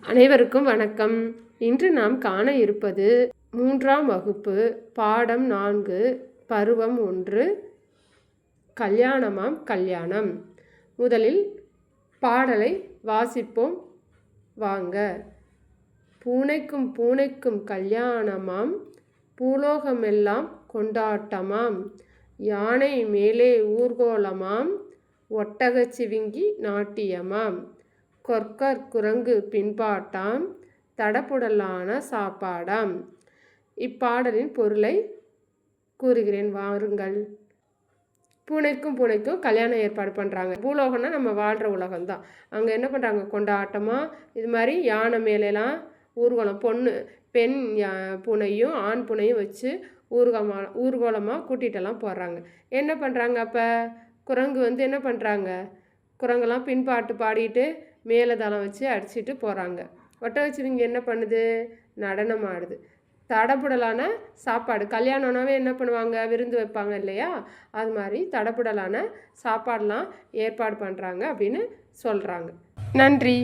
அனைவருக்கும் வணக்கம். இன்று நாம் காண இருப்பது 3ஆம் வகுப்பு பாடம் 4 பருவம் 1 கல்யாணமாம் கல்யாணம். முதலில் பாடலை வாசிப்போம் வாங்க. பூனைக்கும் பூனைக்கும் கல்யாணமாம், பூலோகமெல்லாம் கொண்டாட்டமாம், யானை மேலே ஊர்கோலமாம், ஒட்டகச் சிவிங்கி நாட்டியமாம், கொர்க்கர் குரங்கு பின்பாட்டாம், தடபுடலான சாப்பாடாம். இப்பாடலின் பொருளை கூறுகிறேன் வாருங்கள். பூனைக்கும் பூனைக்கும் கல்யாணம் ஏற்பாடு பண்ணுறாங்க. பூலோகம்னா நம்ம வாழ்கிற உலகம்தான். அங்கே என்ன பண்ணுறாங்க, கொண்டாட்டமாக இது மாதிரி யானை மேலெலாம் ஊர்வலம், பெண் பூனையும் ஆண் பூனையும் வச்சு ஊர்வலமாக கூட்டிகிட்டெல்லாம் போடுறாங்க. என்ன பண்ணுறாங்க, அப்போ குரங்கு என்ன பண்ணுறாங்க, குரங்கெல்லாம் பின்பாட்டு பாடிட்டு மேலதளம் வச்சு அடிச்சுட்டு போகிறாங்க. ஒட்டகச்சிவிங்கி என்ன பண்ணுது, நடனம் ஆடுது. தடபுடலான சாப்பாடு, கல்யாணம்னாவே என்ன பண்ணுவாங்க, விருந்து வைப்பாங்க இல்லையா, அது மாதிரி தடபுடலான சாப்பாடெலாம் ஏற்பாடு பண்ணுறாங்க அப்படின்னு சொல்கிறாங்க. நன்றி.